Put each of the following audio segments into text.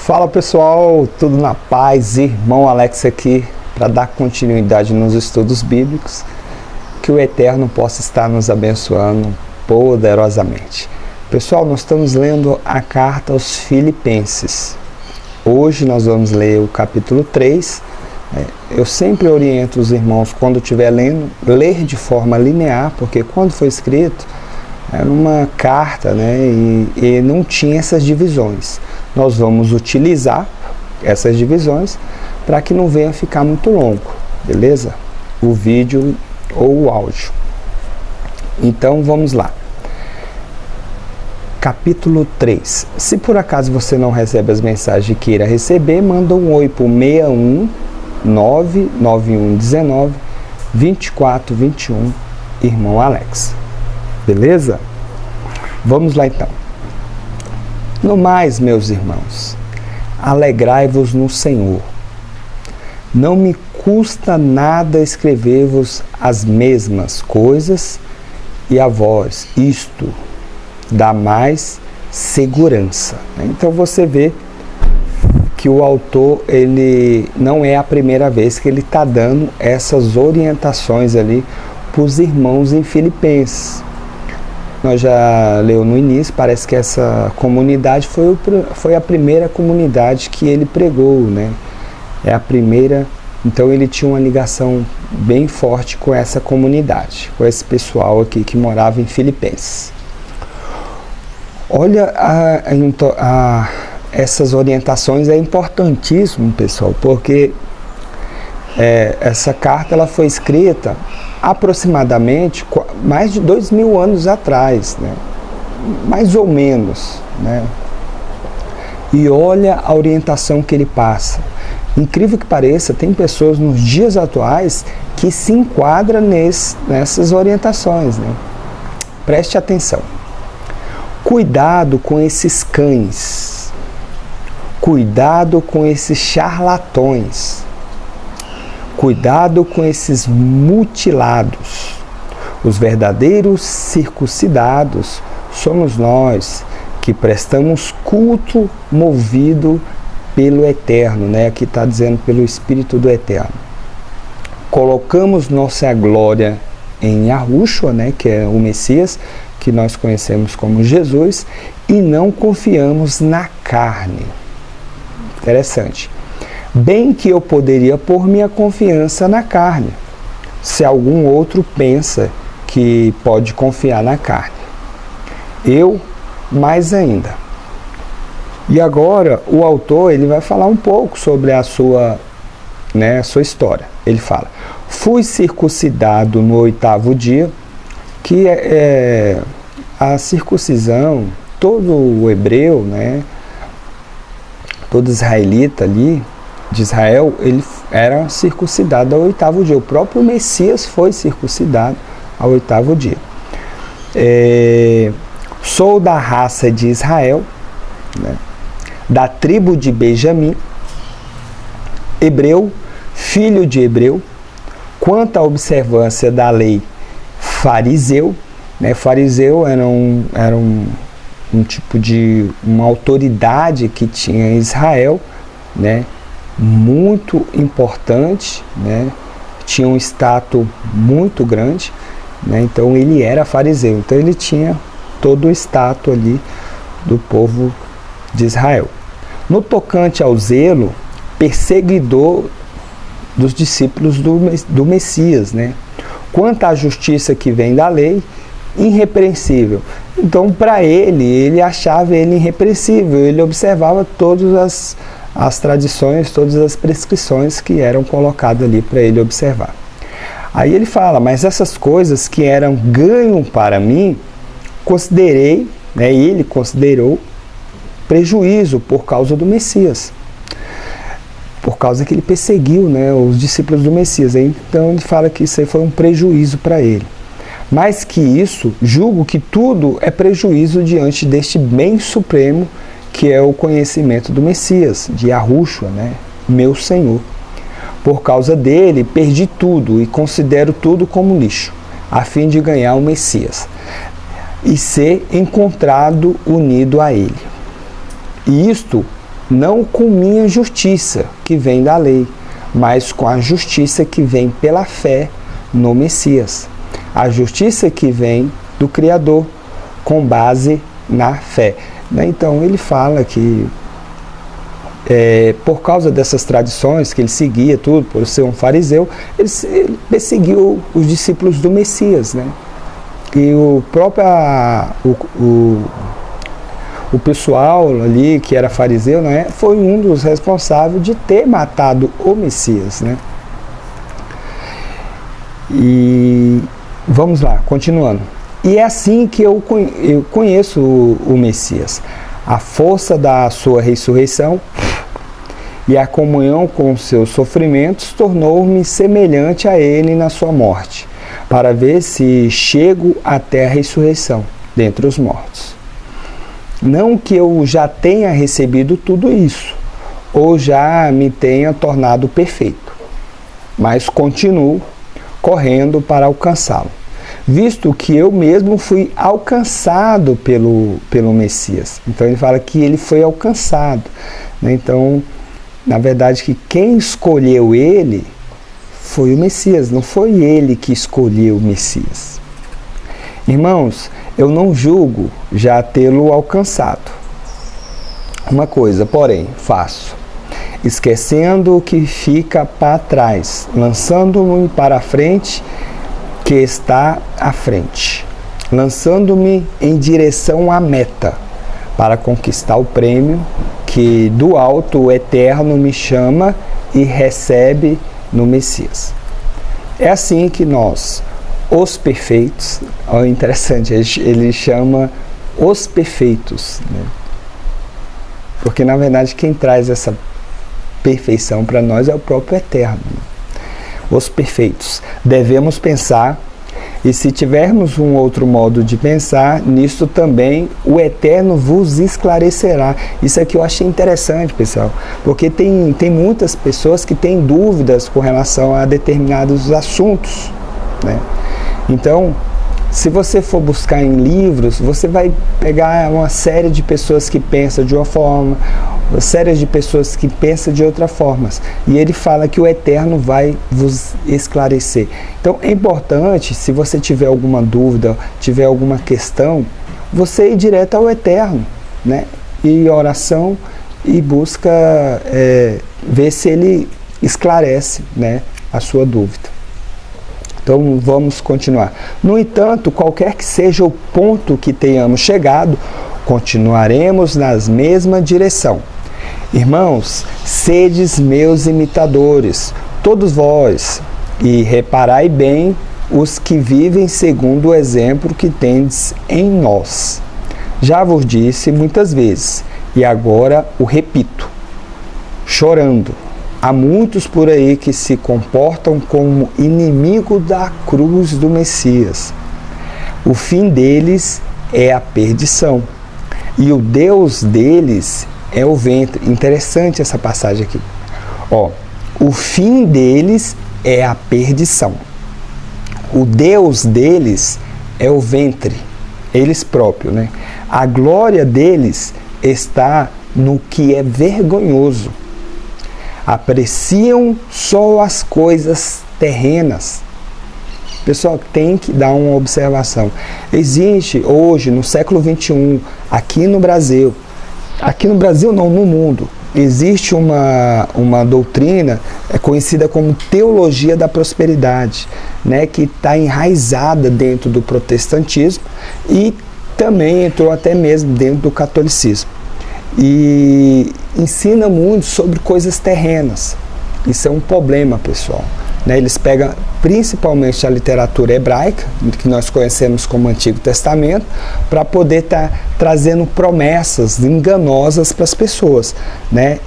Fala pessoal, tudo na paz? Irmão Alex aqui para dar continuidade nos estudos bíblicos, que o Eterno possa estar nos abençoando poderosamente. Pessoal, nós estamos lendo a carta aos Filipenses. Hoje nós vamos ler o capítulo 3. Eu sempre oriento os irmãos, quando estiver lendo, ler de forma linear, porque quando foi escrito era uma carta, né, e não tinha essas divisões. Nós vamos utilizar essas divisões para que não venha ficar muito longo, beleza? O vídeo ou o áudio. Então vamos lá. Capítulo 3. Se por acaso você não recebe as mensagens e queira receber, manda um oi para o 61 99119 2421, irmão Alex. Beleza? Vamos lá então. No mais, meus irmãos, alegrai-vos no Senhor. Não me custa nada escrever-vos as mesmas coisas, e a vós isto dá mais segurança. Então você vê que o autor, ele não é a primeira vez que ele está dando essas orientações ali para os irmãos em Filipenses. Nós já leu no início, parece que essa comunidade foi a primeira comunidade que ele pregou, né? É a primeira, então ele tinha uma ligação bem forte com essa comunidade, com esse pessoal aqui que morava em Filipenses. Olha, essas orientações é importantíssimo, pessoal, porque essa carta ela foi escrita aproximadamente mais de 2000 anos atrás, né? Mais ou menos, né? E olha a orientação que ele passa. Incrível que pareça, tem pessoas nos dias atuais que se enquadram nessas orientações, né? Preste atenção. Cuidado com esses cães. Cuidado com esses charlatões. Cuidado com esses mutilados. Os verdadeiros circuncidados somos nós, que prestamos culto movido pelo Eterno, né? Aqui está dizendo pelo Espírito do Eterno. Colocamos nossa glória em Yahushua, né? Que é o Messias, que nós conhecemos como Jesus, e não confiamos na carne. Interessante. Bem que eu poderia pôr minha confiança na carne, se algum outro pensa que pode confiar na carne. Eu, mais ainda. E agora, o autor ele vai falar um pouco sobre a sua história. Ele fala, fui circuncidado no 8º dia, que a circuncisão, todo o hebreu, né, todo israelita ali, de Israel, ele era circuncidado ao 8º dia. O próprio Messias foi circuncidado ao 8º dia. Sou da raça de Israel, né, da tribo de Benjamim, hebreu, filho de hebreu, quanto à observância da lei, fariseu, né, fariseu era um tipo de uma autoridade que tinha em Israel, né, muito importante, né? Tinha um status muito grande, né? Então ele era fariseu, então ele tinha todo o status ali do povo de Israel. No tocante ao zelo, perseguidor dos discípulos do Messias, né? Quanto à justiça que vem da lei, irrepreensível. Então para ele achava ele irrepreensível, ele observava todas as tradições, todas as prescrições que eram colocadas ali para ele observar. Aí ele fala, mas essas coisas que eram ganho para mim, considerei, né, ele considerou prejuízo por causa do Messias. Por causa que ele perseguiu, né, os discípulos do Messias. Então ele fala que isso aí foi um prejuízo para ele. Mais que isso, julgo que tudo é prejuízo diante deste bem supremo que é o conhecimento do Messias, de Yahushua, né? Meu Senhor. Por causa dele, perdi tudo e considero tudo como lixo, a fim de ganhar o Messias e ser encontrado unido a ele. E isto não com minha justiça, que vem da lei, mas com a justiça que vem pela fé no Messias. A justiça que vem do Criador, com base na fé. Então, ele fala que, por causa dessas tradições que ele seguia, tudo, por ser um fariseu, ele perseguiu os discípulos do Messias, né? E o próprio o pessoal ali que era fariseu, né, foi um dos responsáveis de ter matado o Messias, né? E vamos lá, continuando. E é assim que eu conheço o Messias. A força da sua ressurreição e a comunhão com seus sofrimentos tornou-me semelhante a ele na sua morte, para ver se chego até a ressurreição dentre os mortos. Não que eu já tenha recebido tudo isso, ou já me tenha tornado perfeito, mas continuo correndo para alcançá-lo, visto que eu mesmo fui alcançado pelo Messias. Então ele fala que ele foi alcançado, né? Então, na verdade, que quem escolheu ele foi o Messias, não foi ele que escolheu o Messias. Irmãos, eu não julgo já tê-lo alcançado. Uma coisa, porém, faço, esquecendo o que fica para trás, lançando-me para a frente, que está à frente, lançando-me em direção à meta, para conquistar o prêmio que do alto o Eterno me chama e recebe no Messias. É assim que nós, os perfeitos, ó, interessante, ele chama os perfeitos, né? Porque na verdade quem traz essa perfeição para nós é o próprio Eterno. Os perfeitos. Devemos pensar, e se tivermos um outro modo de pensar, nisto também o Eterno vos esclarecerá. Isso aqui eu achei interessante, pessoal, porque tem muitas pessoas que têm dúvidas com relação a determinados assuntos, né? Então, se você for buscar em livros, você vai pegar uma série de pessoas que pensam de uma forma, uma série de pessoas que pensam de outra forma. E ele fala que o Eterno vai vos esclarecer. Então, é importante, se você tiver alguma dúvida, tiver alguma questão, você ir direto ao Eterno, né? E oração, e busca ver se ele esclarece, né, a sua dúvida. Então vamos continuar. No entanto, qualquer que seja o ponto que tenhamos chegado, continuaremos na mesma direção. Irmãos, sedes meus imitadores, todos vós, e reparai bem os que vivem segundo o exemplo que tendes em nós. Já vos disse muitas vezes, e agora o repito, chorando. Há muitos por aí que se comportam como inimigo da cruz do Messias. O fim deles é a perdição, e o Deus deles é o ventre. Interessante essa passagem aqui. Ó, o fim deles é a perdição. O Deus deles é o ventre, eles próprios, né? A glória deles está no que é vergonhoso. Apreciam só as coisas terrenas. Pessoal, tem que dar uma observação. Existe hoje, no século XXI, aqui no Brasil não, no mundo, existe uma doutrina conhecida como teologia da prosperidade, né, que está enraizada dentro do protestantismo e também entrou até mesmo dentro do catolicismo. E ensina muito sobre coisas terrenas. Isso é um problema, pessoal, né? Eles pegam principalmente a literatura hebraica, que nós conhecemos como Antigo Testamento, para poder estar trazendo promessas enganosas para as pessoas, né?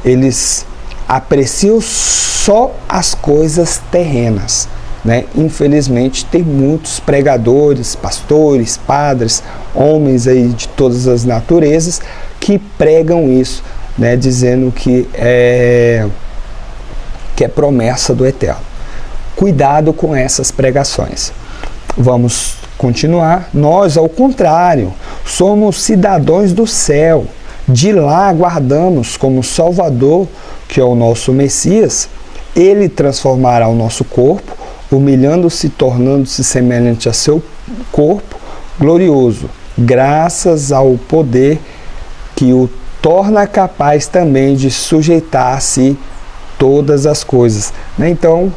Eles apreciam só as coisas terrenas, né? Infelizmente tem muitos pregadores, pastores, padres, homens aí de todas as naturezas que pregam isso, né? Dizendo que é promessa do Eterno. Cuidado com essas pregações. Vamos continuar. Nós, ao contrário, somos cidadãos do céu, De lá aguardamos como Salvador, que é o nosso Messias, ele transformará o nosso corpo, humilhando-se, tornando-se semelhante a seu corpo glorioso, graças ao poder que o torna capaz também de sujeitar a si todas as coisas. Então,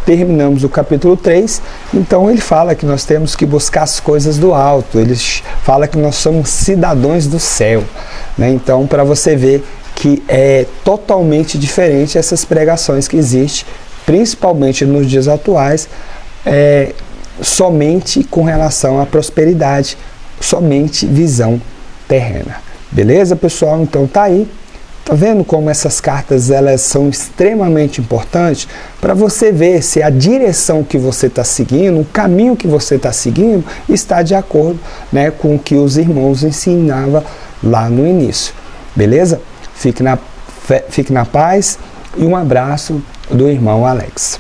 terminamos o capítulo 3, então ele fala que nós temos que buscar as coisas do alto, ele fala que nós somos cidadãos do céu. Então, para você ver que é totalmente diferente essas pregações que existem, principalmente nos dias atuais, somente com relação à prosperidade, somente visão terrena. Beleza, pessoal? Então tá aí. Tá vendo como essas cartas elas são extremamente importantes para você ver se a direção que você está seguindo, o caminho que você está seguindo, está de acordo, né, com o que os irmãos ensinavam lá no início. Beleza? Fique na paz e um abraço do irmão Alex.